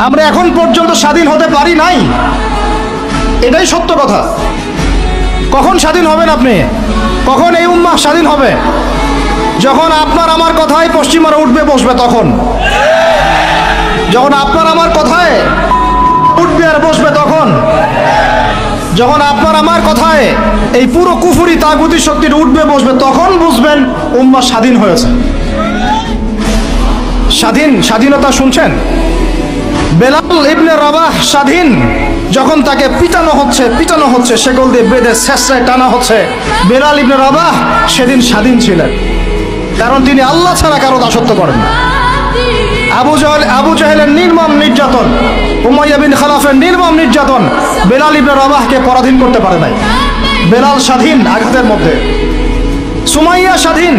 আমরা এখন পর্যন্ত স্বাধীন হতে পারি নাই, এটাই সত্য কথা। কখন স্বাধীন হবেন আপনি? কখন এই উম্মাহ স্বাধীন হবে? যখন আপনার আমার কথায় পশ্চিমারা উঠবে বসবে তখন। যখন আপনার আমার কথায় উঠবে আর বসবে তখন। যখন আপনার আমার কথায় এই পুরো কুফরি তাগুতি শক্তির উঠবে বসবে তখন বুঝবেন উম্মাহ স্বাধীন হয়েছে। স্বাধীনতা শুনছেন? বেলাল ইবনে রাবাহ স্বাধীন, যখন তাকে পিটানো হচ্ছে, সেগল দিয়ে বেঁধে শেষরায় টানা হচ্ছে, বেলাল ইবনে রাবাহ সেদিন স্বাধীন ছিলেন, কারণ তিনি আল্লাহ ছাড়া কারো দাসত্ব করেন না। আবু জাহেলের নির্মম নির্যাতন, উমাইয়া বিন খালাফের নির্মম নির্যাতন বেলাল ইবনে রাবাহকে পরাধীন করতে পারে নাই। বেলাল স্বাধীন আঘাতের মধ্যে। সুমাইয়া স্বাধীন।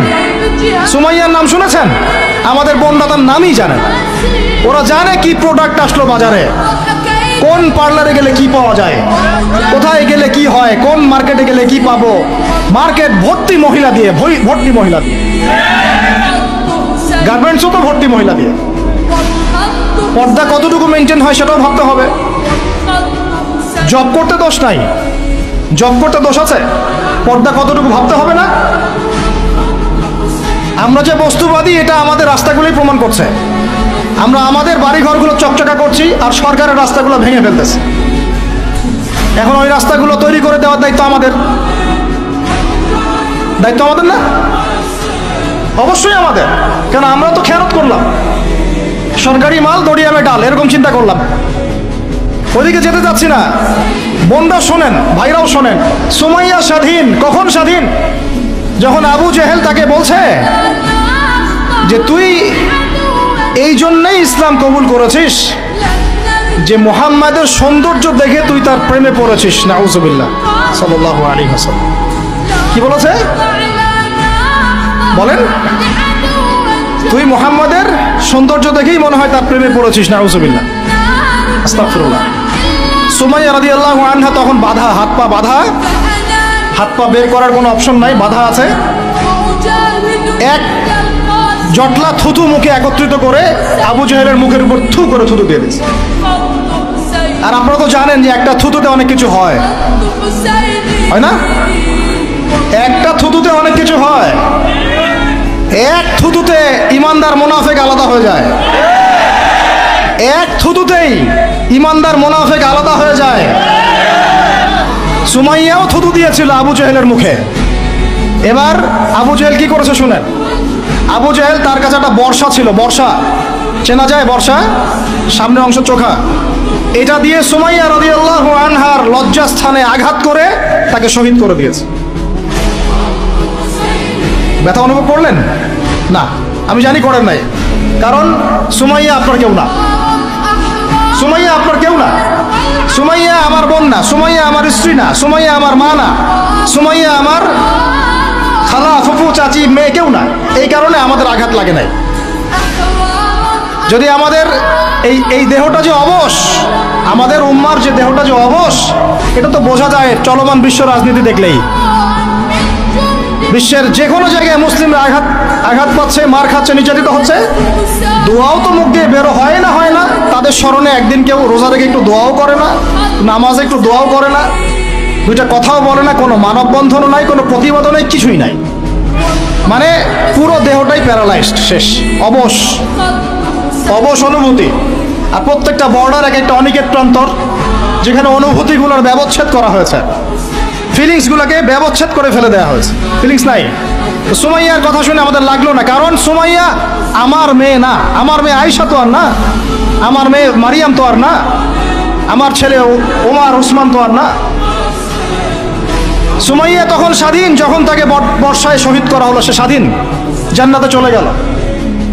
সুমাইয়ার নাম শুনেছেন? আমাদের বোনরা তার নামই জানে। ওরা জানে কি প্রোডাক্ট আসলো বাজারে, কোন পার্লারে গেলে কি পাওয়া যায়, কোথায় গেলে কি হয়, কোন মার্কেটে গেলে কি পাবো। মার্কেট ভর্তি মহিলা দিয়ে, ভর্তি মহিলা দিয়ে, গার্মেন্টসও তো ভর্তি মহিলা দিয়ে। পর্দা কতটুকু মেনটেন হয় সেটাও ভাবতে হবে। জব করতে দোষ নাই, জব করতে দোষ আছে, পর্দা কতটুকু ভাবতে হবে না? আমরা যে বস্তুবাদী এটা আমাদের রাস্তাগুলোই প্রমাণ করছে। আমরা আমাদের বাড়িঘরগুলো চকচকা করছি আর সরকারের রাস্তাগুলো ভেঙে ফেলতেছি। এখন ওই রাস্তাগুলো তৈরি করে দেওয়ার দায়িত্ব আমাদের, দায়িত্ব আমাদের না? অবশ্যই আমাদের, কেন আমরা তো খেয়ানত করলাম, সরকারি মাল দড়িয়ামে ডাল, এরকম চিন্তা করলাম। ওইদিকে যেতে যাচ্ছি না। বোনরা শোনেন, ভাইরাও শোনেন, সুমাইয়া স্বাধীন। কখন স্বাধীন? যখন আবু জেহেল তাকে বলছে যে তুই এই জন্যই ইসলাম কবুল করেছিস যে মুহাম্মাদের সৌন্দর্য দেখে তুই তার প্রেমে পড়েছিস। নাউজুবিল্লাহ সাল্লাল্লাহু আলাইহি ওয়াসাল্লাম কি বলেছে বলেন? তুই মুহাম্মাদের সৌন্দর্য দেখেই মনে হয় তার প্রেমে পড়েছিস। নাউজুবিল্লাহ, আস্তাগফিরুল্লাহ। সুমাইয়া রাদিয়াল্লাহু আনহা তখন বাধা, হাত পা বাধা, হাত পা বের করার কোনো অপশন নাই, বাধা আছে। এক জটলা থুতু মুখে একত্রিত করে আবু জেহেলের মুখের উপর থু করে থুতু দিয়ে দিচ্ছে। আর আপনারা তো জানেন যে একটা থুতুতে অনেক কিছু হয়, হয় না? একটা থুতুতে অনেক কিছু হয়। এক থুতুতে ইমানদার মুনাফিক আলাদা হয়ে যায়। এক থুতুতেই ইমানদার মুনাফিক আলাদা হয়ে যায়। সুমাইয়াও থুতু দিয়েছিল আবু জেহেলের মুখে। এবার আবু জেহেল কি করেছে শুনেন। আবু জেহেল, তার কাছে একটা বর্ষা ছিল, বর্ষা চেনা যায়, বর্ষা সামনের অংশ চোখা, এটা দিয়ে সুমাইয়া রাদিয়াল্লাহু আনহার লজ্জাস্থানে আঘাত করে তাকে শহীদ করে দিয়েছে। ব্যথা অনুভব করলেন না? আমি জানি করেন নাই, কারণ সুমাইয়া আপনার কেউ না, সুমাইয়া আপনার কেউ না, সুমাইয়া আমার বোন না, সুমাইয়া আমার স্ত্রী না, সুমাইয়া আমার মা না, সুমাইয়া আমার খালা ফুফু চাচি মেয়ে কেউ না। এই কারণে আমাদের আঘাত লাগে নাই। যদি আমাদের এই দেহটা যে অবশ, আমাদের উম্মার যে দেহটা যে অবশ, এটা তো বোঝা যায় চলমান বিশ্ব রাজনীতি দেখলেই। বিশ্বের যে কোনো জায়গায় মুসলিমরা আঘাত পাচ্ছে, মার খাচ্ছে, নির্যাতিত হচ্ছে, দোয়াও তো মুখ দিয়ে বেরো হয় না। তাদের স্মরণে একদিন কেউ রোজা রেখে একটু দোয়াও করে না, নামাজে একটু দোয়াও করে না, দুইটা কথাও বলে না, কোনো মানববন্ধনও নাই, কোনো প্রতিবাদও নেই, কিছুই নাই। মানে পুরো দেহটাই প্যারালাইজড, শেষ, অবশ অনুভূতি। আর প্রত্যেকটা বর্ডার এক একটা অনিকেট প্রান্তর, যেখানে অনুভূতিগুলোর ব্যবচ্ছেদ করা হয়েছে, ফিলিংসগুলোকে ব্যবচ্ছেদ করে ফেলে দেওয়া হয়েছে, ফিলিংস নাই। সুমাইয়ার কথা শুনে আমাদের লাগলো না, কারণ সুমাইয়া আমার মেয়ে না, আমার মেয়ে আয়েশা তো আর না, আমার মেয়ে মারিয়াম তো আর না, আমার ছেলে ওমর ওসমান তো আর না। সুমাইয়া তখন স্বাধীন, যখন তাকে বর্ষায় শহীদ করা হলো, সে স্বাধীন, জান্নাতে চলে গেল।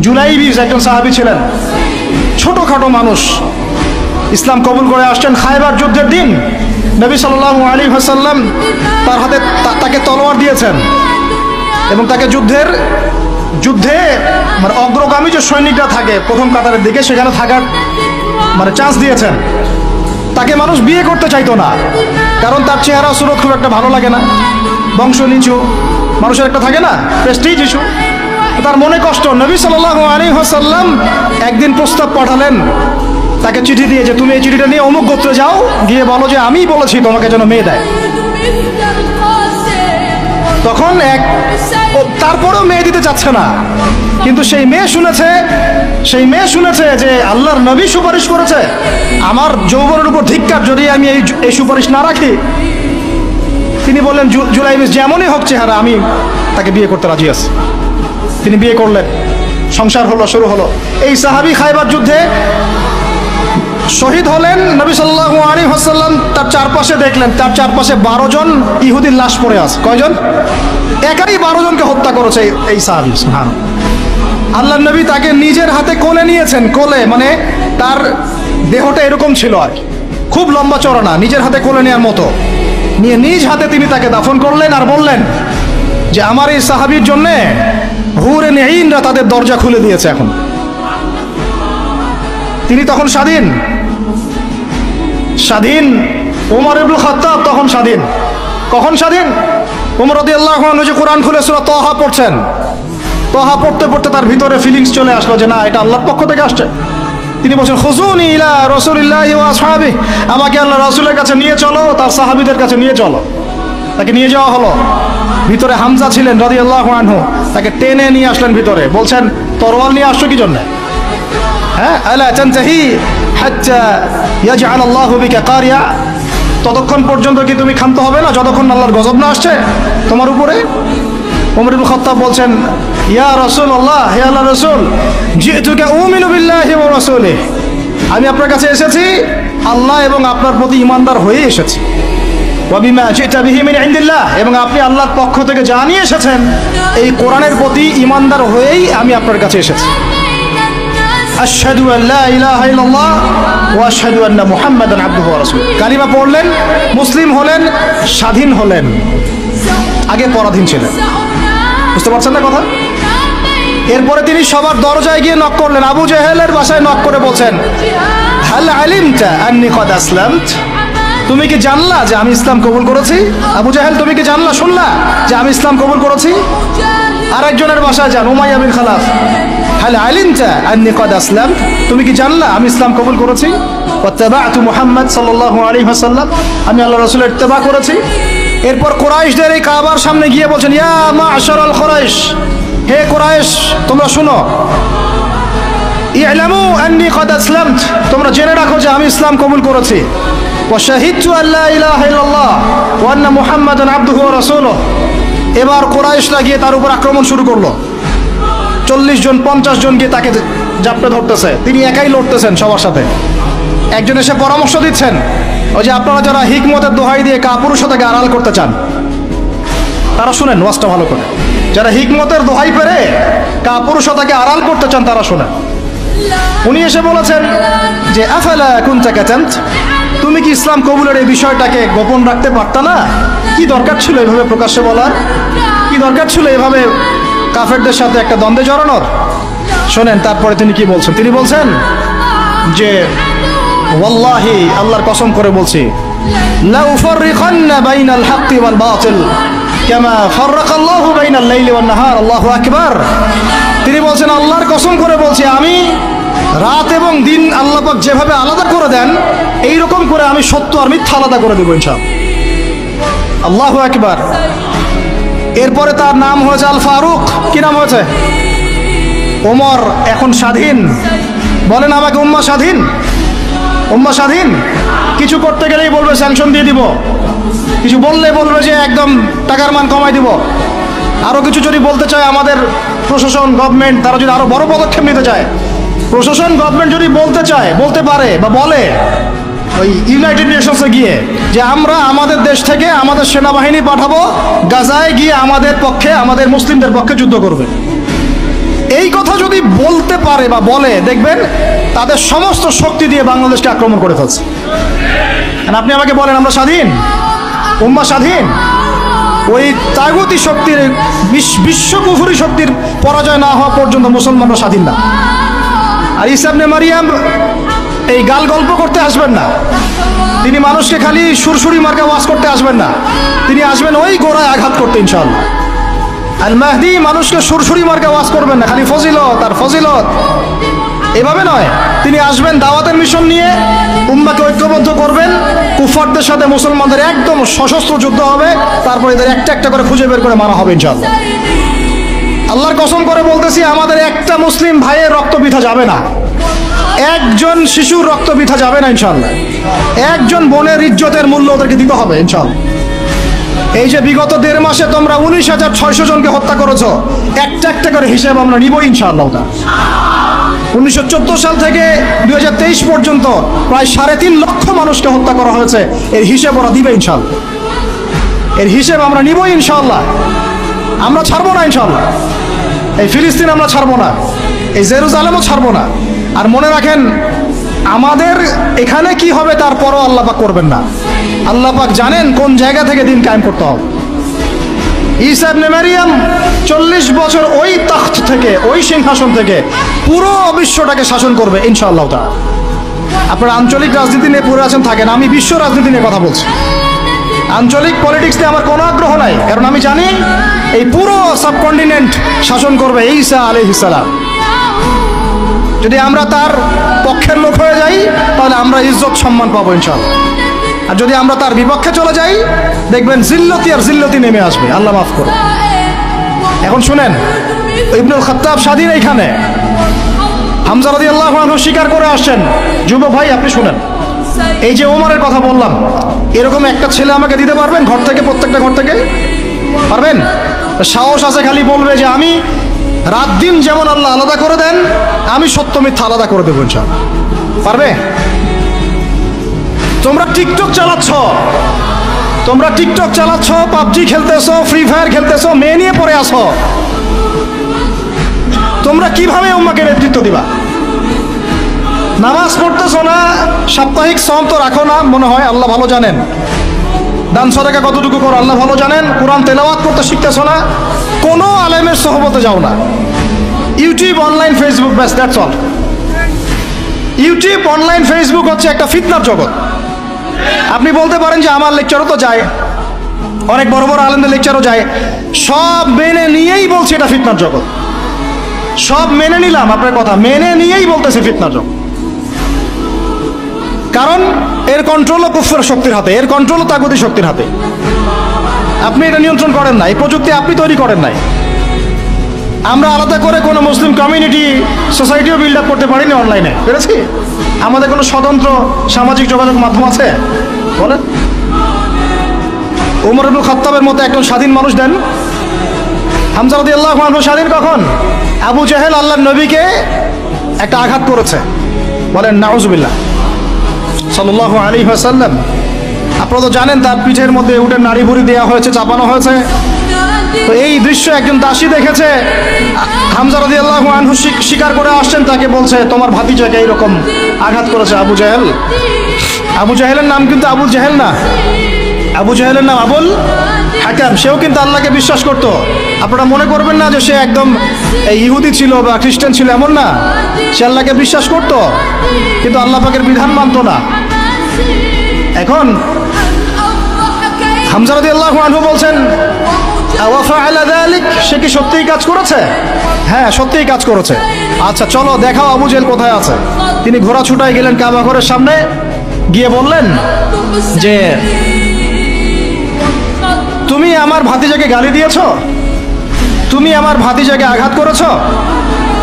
জুলাইবিস একজন সাহাবী ছিলেন, ছোটখাটো মানুষ, ইসলাম কবুল করে আসছেন খায়বার যুদ্ধের দিন। নবী সাল্লাল্লাহু আলাইহি ওয়াসাল্লাম তার হাতে তাকে তলোয়ার দিয়েছেন এবং তাকে যুদ্ধে মানে অগ্রগামী যে সৈনিকরা থাকে প্রথম কাতারের দিকে, সেখানে থাকার মানে চান্স দিয়েছেন। তাকে মানুষ বিয়ে করতে চাইতো না, কারণ তার চেহারা সুরত খুব একটা ভালো লাগে না, বংশ নিচু, মানুষের একটা থাকে না প্রেস্টিজ ইস্যু, তার মনে কষ্ট। নবী সাল্লাল্লাহু আলাইহি ওয়াসাল্লাম একদিন প্রস্তাব পাঠালেন তাকে চিঠি দিয়ে যে তুমি এই চিঠিটা নিয়ে অমুক গোত্রে যাও, গিয়ে বলো যে আমি বলেছি তোমাকে যেন মেয়ে দেয়। তখন তারপরেও মেয়ে দিতে চাচ্ছে না, কিন্তু সেই মেয়ে শুনেছে যে আল্লাহর নবী সুপারিশ করেছে, আমার যৌবনের উপর ধিক্কার যদি আমি এই সুপারিশ না রাখি। তিনি বললেন জুলাইবিস যেমনই হোক চেহারা, আমি তাকে বিয়ে করতে রাজি আছি। তিনি বিয়ে করলেন, সংসার হলো, শুরু হলো। এই সাহাবী খায়বার যুদ্ধে শহীদ হলেন। নবী সাল্লাল্লাহু আলাইহি ওয়াসাল্লাম তার চারপাশে দেখলেন, তার চারপাশে 12 জন ইহুদির লাশ পড়ে আছে। কয়জন? একাই 12 জনকে হত্যা করেছে এই সাহাবী। সুবহানাল্লাহ। আল্লাহর নবী তাকে নিজের হাতে কোলে নিয়েছেন। কোলে মানে তার দেহটা এরকম ছিল আর কি, খুব লম্বা চওড়া না, নিজের হাতে কোলে নেওয়ার মতো নিয়ে নিজ হাতে তিনি তাকে দাফন করলেন। আর বললেন যে আমার এই সাহাবীর জন্য হুরে নেইনরা তাদের দরজা খুলে দিয়েছে। এখন তিনি তখন স্বাধীন। ওমর ইবনে খাত্তাব তখন স্বাধীন। কখন স্বাধীন? ওমর রাদিয়াল্লাহু আনহু যে কোরআন খুলে সূরা তাহা পড়ছেন, তাহা পড়তে পড়তে তার ভিতরে ফিলিংস চলে আসলো যে না, এটা আল্লাহর পক্ষ থেকে আসছে। তিনি বলছেন খুজুনি ইলা রাসূলিল্লাহি ওয়া আসহাবিহি, আমাকে আল্লাহর রাসূলের কাছে নিয়ে চলো, তার সাহাবীদের কাছে নিয়ে চলো। তাকে নিয়ে যাওয়া হলো। ভিতরে হামজা ছিলেন রাদিয়াল্লাহু আনহু, তাকে টেনে নিয়ে আসলেন ভিতরে। বলছেন তরোয়াল নিয়ে আসছো কি জন্য? হ্যাঁ, আলা তানতাহি হাত্তা ইয়াজআল আল্লাহু বিকা কারিয়া, ততক্ষণ পর্যন্ত কি তুমি ক্ষান্ত হবে না যতক্ষণ আল্লাহর গজব না আসছে তোমার উপরে? ওমর ইবনে খাত্তাব বলছেন ইয়া রাসূলুল্লাহ, হে আল্লাহর রাসূল, জিতুকা উমিনু বিল্লাহি ওয়া রাসূলিহি, আমি আপনার কাছে এসেছি আল্লাহ এবং আপনার প্রতি ঈমানদার হয়ে এসেছি। ওয়া বিমা জিতা বিহি মিন ইনদিল্লাহ, এবং আপনি আল্লাহর পক্ষ থেকে যা নিয়ে এসেছেন এই কোরআনের প্রতি ঈমানদার হয়েই আমি আপনার কাছে এসেছি। আশহাদু আল্লা ইলাহা ইল্লাল্লাহ ওয়া আশহাদু আন্না মুহাম্মাদান আবদুহু ওয়া রাসূলুহু। কালিমা পড়লেন, মুসলিম হলেন, স্বাধীন হলেন। আগে পরাধীন ছিলেন। বুঝতে পারছেন না কথা? এরপরে তিনি সবার দরজায় গিয়ে নক করলেন। আবু জেহেলের বাসায় নক করে বলছেন হাল আলিমতা আন্নী কদ আসলামত, তুমি কি জানলা যে আমি ইসলাম কবুল করেছি? আবু জেহেল, তুমি কি জানলা, শুনলা যে আমি ইসলাম কবুল করেছি? আরেকজনের বাসায় যান, উমাইয়া বিন খালাফ, হাল আলিমতা আন্নী কদ আসলামত, তুমি কি জানলা আমি ইসলাম কবুল করেছি? ওয়াত্তাবা'তু মুহাম্মদ সাল্লাল্লাহু আলাইহি ওয়াসাল্লাম, আমি আল্লাহর রাসূলের ইত্তেবা করেছি। এরপর কুরাইশদের এই কাবার সামনে গিয়ে বলছেন ইয়া মা'শারাল কুরাইশ, হে কুরাইশ তোমরা শুনো, ই'লামু আন্নী কদ আসলামত, তোমরা জেনে রাখো যে আমি ইসলাম কবুল করেছি। ওয়া শাহিদতু আল্লা ইলাহা ইল্লাল্লাহ ওয়া আন্না মুহাম্মাদান আবদুহু ওয়া রাসূলুহু। এবার কুরাইশরা গিয়ে তার উপর আক্রমণ শুরু করলো। 40 জন 50 জন গিয়ে তাকে জাপটে ধরতেছে। তিনি একাই লড়তেছেন সবার সাথে। একজন এসে পরামর্শ দিচ্ছেন, ওই যে আপনারা যারা হিকমতের দোহাই দিয়ে কাপুরুষতাকে আড়াল করতে চান তারা শুনেন ওয়াজটা ভালো করে। যারা হিকমতের দোহাই পেরে কাপুরুষতাকে আড়াল করতে চান তারা শুনেন। উনি এসে বলেছেন যে আফালা কুনতা কাতামত, তুমি কি ইসলাম কবুলের এই বিষয়টাকে গোপন রাখতে পারতা না? কি দরকার ছিল এভাবে প্রকাশ্যে বলার? কি দরকার ছিল এভাবে কাফেরদের সাথে একটা দ্বন্দ্বে জড়ানোর? শোনেন তারপরে তিনি কি বলছেন। তিনি বলছেন যে ওয়াল্লাহি, আল্লাহর কসম করে বলছি, লা উফাররিকান্না বাইনাল হাক্কি ওয়াল বাতিল কামা ফাররাকাল্লাহু বাইনাল লাইলি ওয়ান নাহার, আল্লাহু আকবার। তিনি বলছেন আল্লাহর কসম করে বলছি, আমি রাত এবং দিন আল্লাহ পাক যেভাবে আলাদা করে দেন এই রকম করে আমি সত্য আর মিথ্যা আলাদা করে দেব ইনশাআল্লাহ। আল্লাহু আকবার। এরপরে তার নাম হয়েছে আল ফারুক। কি নাম হয়েছে? ওমর এখন স্বাধীন। বলেন আমাকে, উম্মাহ স্বাধীন? উম্মাহ স্বাধীন? কিছু করতে গেলেই বলবে স্যাংশন দিয়ে দিব, কিছু বললে বলবে যে একদম টাকার মান কমাই দিব। আরো কিছু যদি বলতে চায় আমাদের প্রশাসন, গভর্নমেন্ট, তারা যদি আরো বড় পদক্ষেপ নিতে চায়, প্রশাসন গভর্নমেন্ট যদি বলতে চায়, বলতে পারে বা বলে ওই ইউনাইটেড নেশনসে গিয়ে যে আমরা আমাদের দেশ থেকে আমাদের সেনাবাহিনী পাঠাবো গাজায় গিয়ে আমাদের পক্ষে, আমাদের মুসলিমদের পক্ষে যুদ্ধ করবে, এই কথা যদি বলতে পারে বা বলে, দেখবেন তাদের সমস্ত শক্তি দিয়ে বাংলাদেশকে আক্রমণ করে ফেলছে। আপনি আমাকে বলেন আমরা স্বাধীন? উম্মাহ স্বাধীন? ওই তাগুতি শক্তির, বিশ্ব কুফরি শক্তির পরাজয় না হওয়া পর্যন্ত মুসলমানরা স্বাধীন না। আর ঈসা ইবনে মারিয়াম এই গাল গল্প করতে আসবেন না। তিনি মানুষকে খালি সুরসুরি মার্কা ওয়াজ করতে আসবেন না, তিনি আসবেন ওই গোড়ায় আঘাত করতে ইনশাআল্লাহ। আল মাহদি মানুষকে সুরসুরি মার্কা ওয়াজ করবেন না, খালি ফজিলত আর ফজিলত। এভাবে নয়, তিনি আসবেন দাওয়াতের মিশন নিয়ে, উম্মাকে ঐক্যবদ্ধ করবেন, কুফারদের সাথে মুসলমানদের একদম সশস্ত্র যুদ্ধ হবে, তারপর এদের একটা একটা করে খুঁজে বের করে মারা হবে ইনশাআল্লাহ। আল্লাহর কসম করে বলতেছি, আমাদের একটা মুসলিম ভাইয়ের রক্ত বৃথা যাবে না, একজন শিশুর রক্ত বৃথা যাবে না ইনশাআল্লাহ। একজন বোনের ইজ্জতের মূল্য ওদেরকে দিতে হবে ইনশাআল্লাহ। এই যে বিগত 1.5 মাসে তোমরা 19,600 জনকে হত্যা করেছো, একটা একটা করে হিসেব আমরা নিব ইনশাআল্লাহ। 1914 সাল থেকে 2023 পর্যন্ত প্রায় 3.5 লক্ষ মানুষকে হত্যা করা হয়েছে, এর হিসেব ওরা দিবে ইনশাআল্লাহ। এর হিসেব আমরা নিব ইনশাআল্লাহ। আমরা ছাড়বো না ইনশাআল্লাহ। এই ফিলিস্তিন আমরা ছাড়বো না, এই জেরুজালেমও ছাড়বো না। আর মনে রাখেন, আমাদের এখানে কি হবে তারপরও আল্লাহ পাক করবেন না। আল্লাহ পাক জানেন কোন জায়গা থেকে দিন কায়েম করতে হবে। ঈসা ইবনে মারিয়াম 40 বছর ওই তখ্ত থেকে, ওই সিংহাসন থেকে পুরো বিশ্বটাকে শাসন করবে ইনশাআল্লাহ তাআলা। আপনারা আঞ্চলিক রাজনীতি নিয়ে পড়ে আছেন, থাকেন, আমি বিশ্ব রাজনীতি নিয়ে কথা বলছি। আঞ্চলিক পলিটিক্স নিয়ে আমার কোনো আগ্রহ নাই, কারণ আমি জানি এই পুরো সাবকন্টিনেন্ট শাসন করবে ঈসা আলাইহিস সালাম। যদি আমরা তার পক্ষের লোক হয়ে যাই, তাহলে আমরা ইজ্জত সম্মান পাবো ইনশাআল্লাহ। আর যদি আমরা তার বিপক্ষে চলে যাই, দেখবেন জিল্লতি আর জিল্লতি নেমে আসবে, আল্লাহ মাফ করুন। এখন শুনেন, ইবনুল খাত্তাব স্বাধীন এইখানে, হামজা রাদিয়াল্লাহু আনহু স্বীকার করে আসছেন। যুবক ভাই আপনি শুনেন, এই যে ওমরের কথা বললাম, এরকম একটা ছেলে আমাকে দিতে পারবেন ঘর থেকে, প্রত্যেকটা ঘর থেকে পারবেন? সাহস আছে খালি বলবে যে আমি রাত দিন যেমন আল্লাহ আলাদা করে দেন, আমি সত্য মিথ্যা আলাদা করে দেবো ইনশাআল্লাহ। পারবে? তোমরা টিকটক চালাচ্ছ, তোমরা টিকটক চালাচ্ছ, পাবজি খেলতেছো, ফ্রি ফায়ার খেলতেছো, মেয়ে নিয়ে পড়ে আসো, তোমরা কিভাবে উম্মাকে নেতৃত্ব দিবা? নামাজ পড়তেছো না, সাপ্তাহিক সম তো রাখো না মনে হয়, আল্লাহ ভালো জানেন। দান সদকা কতটুকু করো আল্লাহ ভালো জানেন। কোরআন তেলাওয়াত করতে শিখতেছো না, কোনো আলেমের সহবতে যাও না, ইউটিউব, অনলাইন, ফেসবুক, ব্যাস, that's all. YouTube, online, Facebook হচ্ছে একটা ফিতনার জগৎ। আপনি বলতে পারেন যে আমার লেকচারও তো যায়, অনেক বড় বড় আলেমদের লেকচারও যায়, সব মেনে নিয়েই বলছি এটা ফিতনার জগৎ। সব মেনে নিলাম, আপনার কথা মেনে নিয়েই বলতেছি ফিতনার জগৎ। কারণ এর কন্ট্রোলও কুফর শক্তির হাতে, এর কন্ট্রোলও তাগুতি শক্তির হাতে। আপনি এটা নিয়ন্ত্রণ করেন না, এই প্রযুক্তি আপনি তৈরি করেন নাই। আমরা আলাদা করে কোনো মুসলিম কমিউনিটি, সোসাইটিও বিল্ড আপ করতে পারিনি অনলাইনে, পেরেছি? আমাদের কোনো স্বতন্ত্র সামাজিক যোগাযোগ মাধ্যম আছে বলেন? ওমর ইবনে খাত্তাবের মতো একজন স্বাধীন মানুষ দেন। হামজা রাদিয়াল্লাহু আনহু স্বাধীন কখন? আবু জাহেল আল্লাহর নবীকে একটা আঘাত করেছে, বলেন নাউজুবিল্লাহ, সাল্লাল্লাহু আলাইহি ওয়াসাল্লাম। আপনারা তো জানেন তার পিঠের মধ্যে উটের নাড়ি ভুড়ি দেওয়া হয়েছে, চাপানো হয়েছে। তো এই দৃশ্য একজন দাসী দেখেছে, হামজা রাদিয়াল্লাহু আনহু স্বীকার করে আসছেন, তাকে বলছে তোমার ভাতিজাকে এইরকম আঘাত করেছে আবু জাহেল। আবু জাহেলের নাম কিন্তু আবুল জাহেল না, আবু জাহেলের নাম আবুল হাকাম। সেও কিন্তু আল্লাহকে বিশ্বাস করতো। আপনারা মনে করবেন না যে সে একদম ইহুদি ছিল বা খ্রিস্টান ছিল, এমন না। সে আল্লাহকে বিশ্বাস করতো, কিন্তু আল্লাহ পাকের বিধান মানতো না। এখন হামজা রাদিয়াল্লাহু আনহু বলছেন আওয়াফাআলা যালিক, সে কি সত্যিই কাজ করেছে? হ্যাঁ, সত্যিই কাজ করেছে। আচ্ছা চলো দেখাও আবু জেহেল কোথায় আছে। তিনি ঘোড়া ছুটায় গেলেন কাবা ঘরের সামনে, গিয়ে বললেন যে তুমি আমার ভাতিজাকে গালি দিয়েছ, তুমি আমার ভাতিজাকে আঘাত করেছ,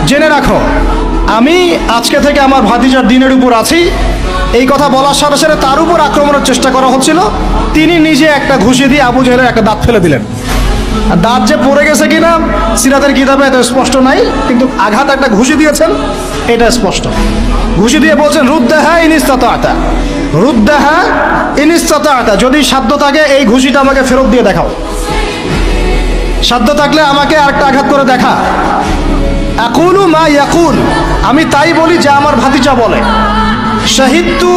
জেনে রাখো আমি আজকে থেকে আমার ভাতিজার দিনের উপর আছি। এই কথা বলার সাথে সাথে তার উপর আক্রমণের চেষ্টা করা হচ্ছিল, তিনি নিজে একটা ঘুষি দিয়ে আবু জেহেলের একটা দাঁত ফেলে দিলেন। আর দাঁত যে পড়ে গেছে কিনা সিরাতের কিতাবে এত স্পষ্ট নাই, কিন্তু আঘাত একটা ঘুষি দিয়েছেন এটা স্পষ্ট। ঘুষি দিয়ে বলছেন রুদ্দাহা ইন ইসতাতা, রুদ্দাহা ইন ইসতাতা, যদি সাধ্য থাকে এই ঘুষিটা আমাকে ফেরত দিয়ে দেখাও, সাধ্য থাকলে আমাকে আরেকটা আঘাত করে দেখা। আকুলু মা ইয়াকুল, আমি তাই বলি যে আমার ভাতিজা বলে। শাহিদতু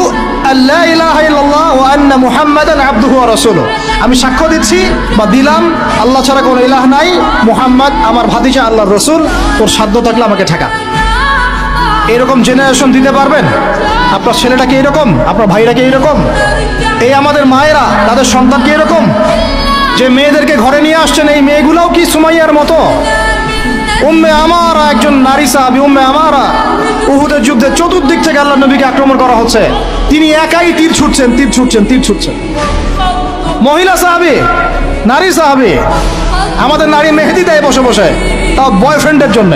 আল্লা ইলাহা ইল্লাল্লাহ ওয়া আন্না মুহাম্মাদান আবদুহু ওয়া রাসূলুহু, আমি সাক্ষ্য দিচ্ছি বা দিলাম আল্লাহ ছাড়া কোনো ইলাহ নাই, মুহাম্মদ আমার ভাতিজা আল্লাহর রাসূল, তোর সাধ্য থাকলে আমাকে ঠেকা। এরকম জেনারেশন দিতে পারবেন? আপনার ছেলেটা কি এরকম? আপনার ভাইরা কি এরকম? এই আমাদের মায়েরা তাদের সন্তানকে এরকম, যে মেয়েদেরকে ঘরে নিয়ে আসছেন, এই মেয়েগুলোও কি সুমাইয়ার মতো? উম্মে আমারা একজন নারী সাহাবী, উম্মে আমারা উহুদের যুদ্ধে চতুর্দিক থেকে আল্লাহ নবীকে আক্রমণ করা হচ্ছে, তিনি একাই তীর ছুটছেন। মহিলা সাহাবী, নারী সাহাবী, আমাদের নারী মেহেদি দেয় বসে বসে, তাও বয়ফ্রেন্ডের জন্য।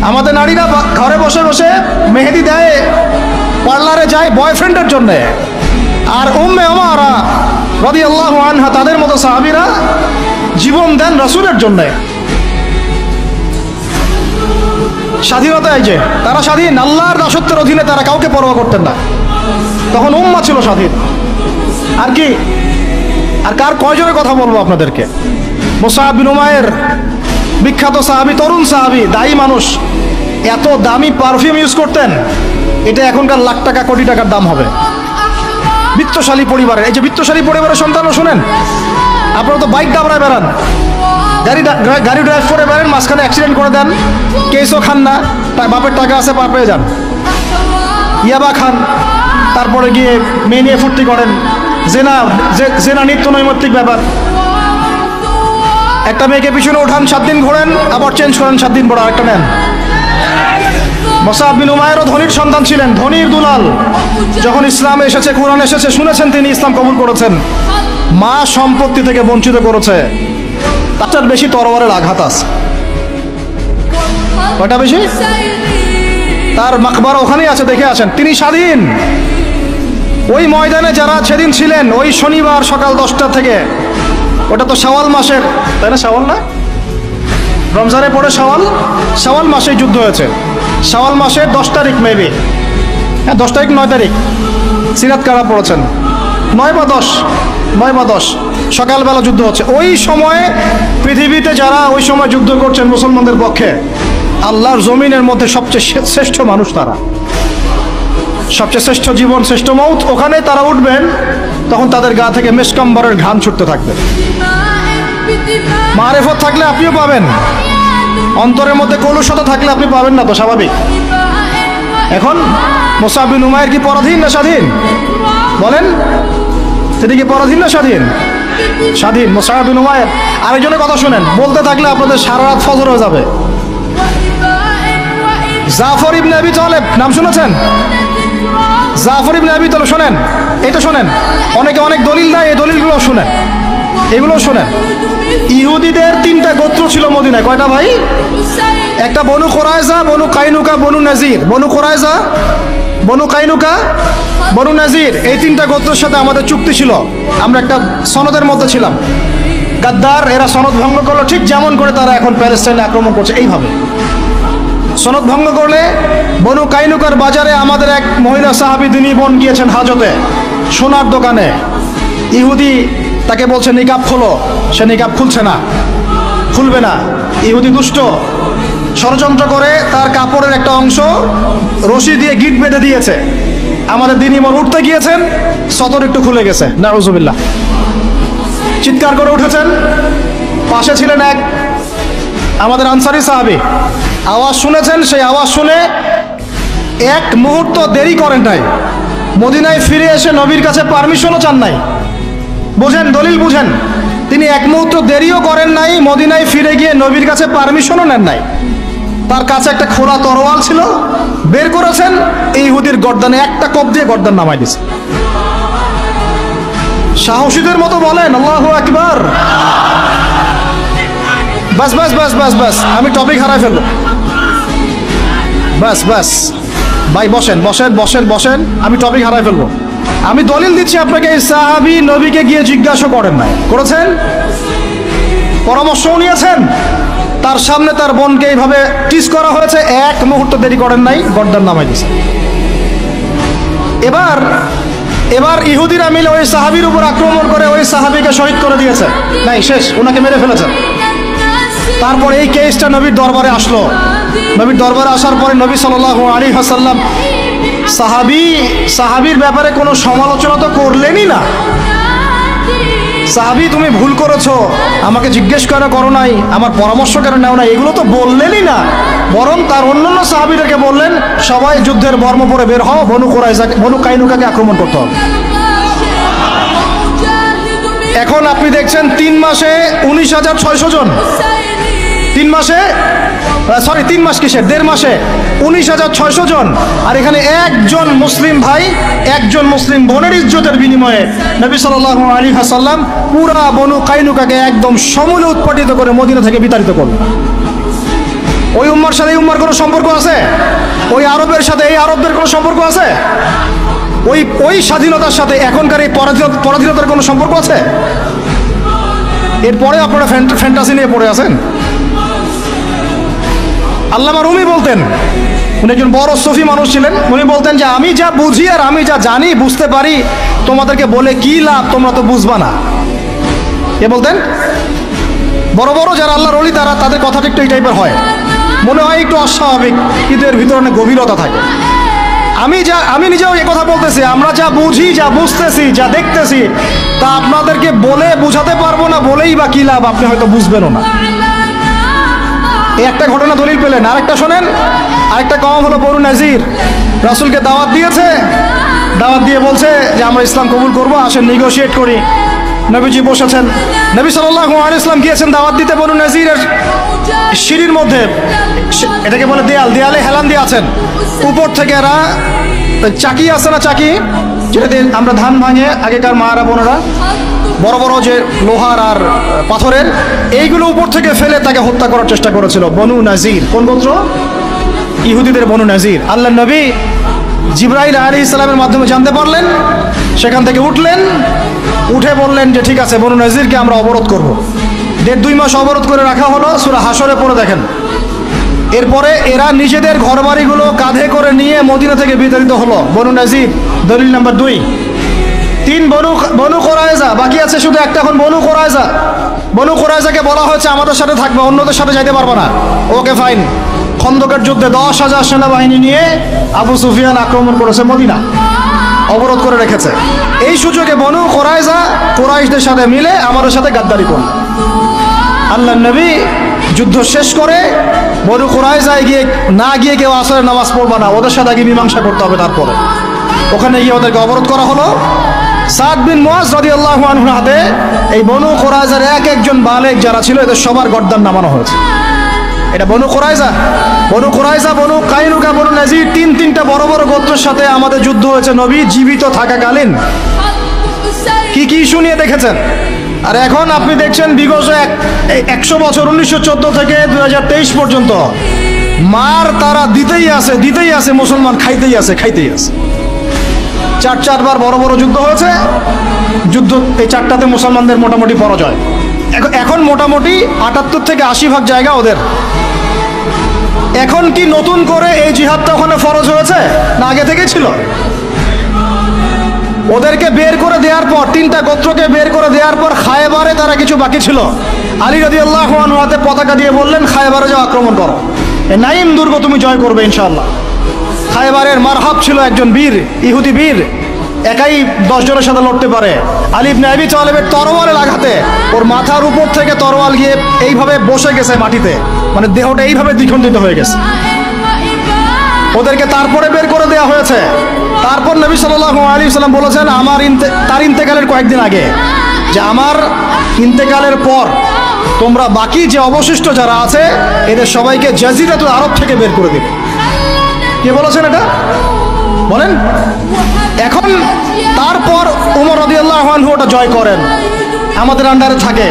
আমাদের নারীরা ঘরে বসে বসে মেহেদি দেয়, পার্লারে যায় বয়ফ্রেন্ডের জন্য। আর উম্মে উমারা রাদিয়াল্লাহু আনহা, তাদের মতো সাহাবীরা জীবন দেন রাসূলের জন্য। স্বাধীনতা, এই যে তারা স্বাধীন, আল্লাহর দাসত্বের অধীনে তারা কাউকে পরোয়া করতেন না। তখন উম্মাহ ছিল স্বাধীন। আর কি, আর কার কয়জনের কথা বলবো আপনাদেরকে? মুসআব বিন উমাইর, বিখ্যাত সাহাবী, তরুণ সাহাবী, দায়ী মানুষ, এত দামি পারফিউম ইউজ করতেন, এটা এখনকার লাখ টাকা কোটি টাকার দাম হবে। বিত্তশালী পরিবারের, এই যে বিত্তশালী পরিবারের সন্তানও শুনেন, আপনারা তো বাইক দাবড়ায় বেড়ান, গাড়ি ড্রাইভ করে বেড়ান, মাঝখানে অ্যাক্সিডেন্ট করে দেন, কেসও খান না, বাপের টাকা আছে পার পেয়ে যান, ইয়াবা খান, তারপরে গিয়ে মেয়ে নিয়ে ফুর্তি করেন, জেনা নিত্য নৈমিত্তিক ব্যাপার। একটা মেয়েকে পিছনে উঠান, 7 দিন ঘোরেন, আবার চেঞ্জ করেন, 7 দিন পর আরেকটা নেন। মুসআব বিন উমাইরও ধনীর সন্তান ছিলেন, ধনীর দুলাল। যখন ইসলাম এসেছে, কোরআন এসেছে, শুনেছেন তিনি ইসলাম কবুল করেছেন, মা সম্পত্তি থেকে বঞ্চিত করেছে, তার বেশি তরবারের আঘাত আছে। কয়টা বেশি? তার মাকবারা ওখানেই আছে, দেখে আসেন। তিনি স্বাধীন। ওই ময়দানে যারা সেদিন ছিলেন, ওই শনিবার সকাল 10টা থেকে, ওটা তো শাওয়াল মাসের, তাই না? শাওয়াল না, রমজানে পরে শাওয়াল মাসে যুদ্ধ হয়েছে। শাওয়াল মাসের 10 তারিখ, মেবি, হ্যাঁ 10 তারিখ 9 তারিখ, সিরাত কারা পড়েছেন, 9 বা 10 সকালবেলা যুদ্ধ হচ্ছে। ওই সময়ে পৃথিবীতে যারা ওই সময় যুদ্ধ করছেন মুসলমানদের পক্ষে, আল্লাহর জমিনের মধ্যে সবচেয়ে শ্রেষ্ঠ মানুষ তারা, সবচেয়ে শ্রেষ্ঠ জীবন, শ্রেষ্ঠ মৌত। ওখানে তারা উঠবেন, তখন তাদের গা থেকে মেশকাম্বরের ঘ্রাণ ছুটতে থাকবে। মারেফত থাকলে আপনিও পাবেন, অন্তরের মধ্যে কলুষতা থাকলে আপনি পাবেন না, তো স্বাভাবিক। এখন মুসআব বিন উমাইর কি পরাধীন না স্বাধীন? বলেন, তিনি কি পরাধীন না স্বাধীন? স্বাধীন মুসআব বিন উমাইর। আরেকজনের কথা শুনেন, বলতে থাকলে আপনাদের সারা রাত ফজর হয়ে যাবে। জাফর ইবনে আবি তালেব, নাম শুনেছেন? জাফর ইবনে আবি তালেব, শোনেন, এটা শোনেন। অনেকে অনেক দলিল দেয়, এই দলিলগুলো শুনেন, এগুলো শোনেন। ইহুদিদের 3টা গোত্র ছিল মদিনায়। কয়টা ভাই? একটা বনু কুরাইজা, বনু কাইনুকা, বনু নাজির। বনু কুরাইজা, বনু কাইনুকা, বনু নাজির, এই 3টা গোত্রের সাথে আমাদের চুক্তি ছিল, আমরা একটা সনদের মধ্যে ছিলাম। গাদ্দার এরা সনদ ভঙ্গ করলো, ঠিক যেমন করে তারা এখন প্যালেস্টাইনে আক্রমণ করছে, এইভাবে সনদ ভঙ্গ করলে। বনু কাইনুকার বাজারে আমাদের এক মহিলা সাহাবী, তিনি বোন গিয়েছেন হাজতে, সোনার দোকানে। ইহুদি তাকে বলছে নিকাব খোলো, সে নিকাব খুলবে না। ইহুদি দুষ্ট, ষড়যন্ত্র করে তার কাপড়ের একটা অংশ রশি দিয়ে গিট বেঁধে দিয়েছে। আমাদের দিন ইমাম উঠতে গিয়েছেন, সতর একটু খুলে গেছে, নাউজুবিল্লাহ, চিৎকার করে উঠেছেন। পাশে ছিলেন এক আমাদের আনসারি সাহাবী, আওয়াজ শুনেছেন। সেই আওয়াজ শুনে এক মুহূর্ত দেরি করেন নাই, মদিনায় ফিরে এসে নবীর কাছে পারমিশনও চান নাই। বুঝেন, দলিল বুঝেন। তিনি এক মুহূর্ত দেরিও করেন নাই, মদিনায় ফিরে গিয়ে নবীর কাছে পারমিশনও নেন নাই। তার কাছে একটা খোলা তরোয়াল ছিল, বের করেছেন, এই ইহুদির গর্দানে একটা কোপ দিয়ে গর্দান নামাই দিয়েছে। সাহসীদের মতো বলেন আল্লাহু আকবার। বাস বাস বাস বাস বাস, আমি টপিক হারাই ফেলবো। বাস বাস ভাই, বসেন বসেন বসেন বসেন, আমি টপিক হারাই ফেলবো। আমি দলিল দিচ্ছি আপনাকে, এই সাহাবী নবীকে গিয়ে জিজ্ঞাসা করেন নাই, করেছেন? পরামর্শও নিয়েছেন। তার সামনে তার বোনকে এইভাবে টিস করা হয়েছে, এক মুহূর্ত দেরি করেন নাই, গর্দান নামাই দিয়েছে। এবার ইহুদিরা মিলে ওই সাহাবীর উপর আক্রমণ করে ওই সাহাবীকে শহীদ করে দিয়েছে, নাই শেষ, ওনাকে মেরে ফেলেছে। তারপর এই কেসটা নবীর দরবারে আসলো। নবীর দরবারে আসার পরে নবী সাল্লাল্লাহু আলাইহি ওয়াসাল্লাম সাহাবীর ব্যাপারে কোনো সমালোচনা তো করলেনই না। সাহাবী, তুমি ভুল করেছো, আমাকে জিজ্ঞেস করো নাই, আমার পরামর্শ কেন নাও না, এগুলো তো বললেনই না। বরং তার অন্যান্য সাহাবীদেরকে বললেন, সবাই যুদ্ধের বর্ম পরে বের হও, বনু কাইনুকাকে আক্রমণ করতে হবে। এখন আপনি দেখছেন 3 মাসে 19,600 জন, 3 মাসে, সরি 3 মাস কিসের, 1.5 মাসে 19,600 জন। আর এখানে একজন মুসলিম ভাই, একজন মুসলিম বোনের ইজ্জতের বিনিময়ে নবী সাল্লাল্লাহু আলাইহি ওয়াসাল্লাম পুরা বনু কাইনুকাকে একদম সমূলে উৎপাটিত করে মদিনা থেকে বিতাড়িত করলেন। ওই উম্মার সাথে এই উম্মার কোনো সম্পর্ক আছে? ওই আরবের সাথে এই আরবদের কোনো সম্পর্ক আছে? ওই স্বাধীনতার সাথে এখনকার এই পরাধীনতার কোনো সম্পর্ক আছে? এরপরে আপনারা ফ্যান্টাসি নিয়ে পড়ে আছেন। আল্লামা রুমি বলতেন, উনি একজন বড় সফি মানুষ ছিলেন, উনি বলতেন যে আমি যা বুঝি আর আমি যা জানি বুঝতে পারি, তোমাদেরকে বলে কি লাভ, তোমরা তো বুঝবা না। কে বলতেন? বড় বড় যারা আল্লাহর ওলি তারা, তাদের কথাটা একটু এই টাইপের হয়, মনে হয় একটু অস্বাভাবিক, কিন্তু এর ভিতরে অনেক গভীরতা থাকে। আমি নিজেও এই কথা বলতেছি, আমরা যা বুঝি, যা বুঝতেছি, যা দেখতেছি, তা আপনাদেরকে বলে বুঝাতে পারবো না, বলেই বা কি লাভ, আপনি হয়তো বুঝবেনও না। এই একটা ঘটনা দলিল পেলেন। আরেকটা শোনেন, আরেকটা কওম হলো বনু নাজির। রাসূলকে দাওয়াত দিয়েছে, দাওয়াত দিয়ে বলছে যে আমরা ইসলাম কবুল করবো, আসেন নেগোশিয়েট করি। নবীজি বসেছেন, নবী সাল্লাল্লাহু আলাইহি ওয়াসাল্লাম গিয়েছেন দাওয়াত দিতে বনু নাজিরের সিঁড়ির মধ্যে, এটাকে বলে দেয়াল, দেয়ালে হেলান দিয়ে আছেন। উপর থেকে এরা চাকি আছে না, চাকি যেটা দিয়ে আমরা ধান ভাঙে আগেকার মায়েরা বোনেরা, বড় বড় যে লোহার আর পাথরের, এইগুলো উপর থেকে ফেলে তাকে হত্যা করার চেষ্টা করেছিল বনু নাজির। কোন গোত্র? ইহুদিদের বনু নাজির। আল্লাহ নবী জিবরাইল আলাইহিস সালামের মাধ্যমে জানতে পারলেন, সেখান থেকে উঠলেন, উঠে বললেন যে ঠিক আছে, বনু নাজিরকে আমরা অবরোধ করব। 1.5-2 মাস অবরোধ করে রাখা হলো, সূরা হাশরে পড়ে দেখেন। এরপরে এরা নিজেদের ঘরবাড়িগুলো কাঁধে করে নিয়ে মদিনা থেকে বিতাড়িত হলো বনু নাজির। দলিল নাম্বার 2। 3 বনু কোরাইজা, বাকি আছে শুধু একটা, এখন বনু কোরাইজা। বনু কোরাইজাকে বলা হয়েছে আমাদের সাথে থাকবে, অন্যদের সাথে যাইতে পারবো না। Okay fine. খন্দকের যুদ্ধে 10,000 সেনাবাহিনী নিয়ে আবু সুফিয়ান আক্রমণ করেছে মদিনা, অবরোধ করে রেখেছে। এই সুযোগে বনু কোরাইজা কুরাইশদের সাথে মিলে আমাদের সাথে গাদ্দারি করল। আল্লাহ নবী যুদ্ধ শেষ করে বনু কোরাইজায় গিয়ে কেউ আসরের নামাজ পড়বে না, ওদের সাথে আগে মীমাংসা করতে হবে। তারপরে ওখানে গিয়ে ওদেরকে অবরোধ করা হলো। সাদ বিন মুআজ রাদিয়াল্লাহু আনহুর হাতে এই বনু কোরাইজার একজন বালেগ যারা ছিল, এদের সবার গর্দান নামানো হয়েছে। এটা বনু কোরাইজা, বনু কাইনুকা, বনু নাজির, 3টা বড় বড় গোত্রের সাথে আমাদের যুদ্ধ হয়েছে নবী জীবিত থাকাকালীন। কি কি ইস্যু নিয়ে দেখেছেন। আর এখন আপনি দেখছেন বিগত 100 বছর, 1914 থেকে 2023 পর্যন্ত মার তারা দিতেই আছে, মুসলমান খাইতেই আছে। 4বার বড় বড় যুদ্ধ হয়েছে। যুদ্ধ এই 4টাতে মুসলমানদের মোটামুটি পরাজয়। এখন মোটামুটি 78 থেকে 80% জায়গা ওদের। এখন কি নতুন করে এই জিহাদটা ওখানে ফরজ হয়েছে না আগে থেকে ছিল? ওদেরকে বের করে দেওয়ার পর, 3টা গোত্রকে বের করে দেওয়ার পর খায়বারে তারা কিছু বাকি ছিল। আলী রাদিয়াল্লাহু আনহু হাতে পতাকা দিয়ে বললেন, খায়বারে যাও, আক্রমণ করো, নাইম দুর্গ তুমি জয় করবে ইনশাআল্লাহ। খায়বারের মারহাব ছিল একজন বীর, ইহুদি বীর, একাই 10 জনের সাথে লড়তে পারে। আলী ইবনে আবি তালেবের তরোয়ালের আঘাতে ওর মাথার উপর থেকে তরোয়াল গিয়ে এইভাবে বসে গেছে মাটিতে, মানে দেহটা এইভাবে দ্বিখণ্ডিত হয়ে গেছে। ওদেরকে তারপরে বের করে দেওয়া হয়েছে। তারপর নবী সাল্লাল্লাহু আলাইহি ওয়াসাল্লাম বলেছেন তার ইন্তেকালের কয়েকদিন আগে, যে আমার ইন্তেকালের পর তোমরা বাকি যে অবশিষ্ট যারা আছে এদের সবাইকে জাজিরাতুল আরব থেকে বের করে দিবে। কে বলেছেন এটা বলেন? এখন তারপর ওমর রাদিয়াল্লাহু আনহু ওটা জয় করেন, আমাদের আন্ডারে থাকে।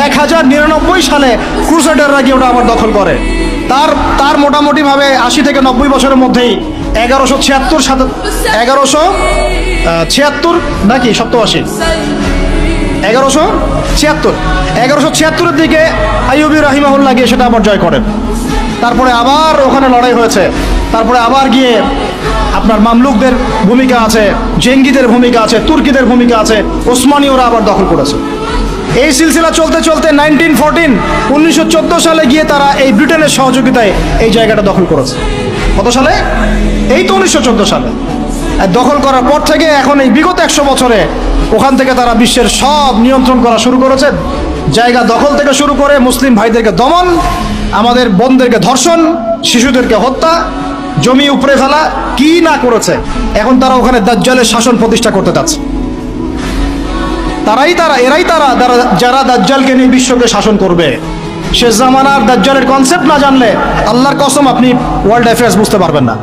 1099 সালে ক্রুসেডাররা গিয়ে ওটা আবার দখল করে। তার মোটামুটি ভাবে 80 থেকে 90 বছরের মধ্যেই 1176 নাকি 87, 1176 দিকে আইয়ুবী রাহিমাহুল্লাহ গিয়ে সেটা আবার জয় করেন। তারপরে আবার ওখানে লড়াই হয়েছে। তারপরে আবার গিয়ে আপনার মামলুকদের ভূমিকা আছে, জেঙ্গিদের ভূমিকা আছে, তুর্কিদের ভূমিকা আছে, ওসমানীয়রা আবার দখল করেছে। এই সিলসিলা চলতে চলতে 1914 সালে গিয়ে তারা এই ব্রিটেনের সহযোগিতায় এই জায়গাটা দখল করেছে। কত সালে? এই তো 1914 সালে। দখল করার পর থেকে এখন এই বিগত 100 বছরে ওখান থেকে তারা বিশ্বের সব নিয়ন্ত্রণ করা শুরু করেছে। জায়গা দখল থেকে শুরু করে মুসলিম ভাইদেরকে দমন, আমাদের বোনদেরকে ধর্ষণ, শিশুদেরকে হত্যা, জমি উপড়ে ফেলা, কি না করেছে। এখন তারা ওখানে দাজ্জালের শাসন প্রতিষ্ঠা করতে চাচ্ছে। এরাই তারা যারা দাজ্জালকে নিয়ে বিশ্বকে শাসন করবে। সে জামানার দাজ্জালের কনসেপ্ট না জানলে আল্লাহর কসম আপনি ওয়ার্ল্ড অ্যাফেয়ার্স বুঝতে পারবেন না।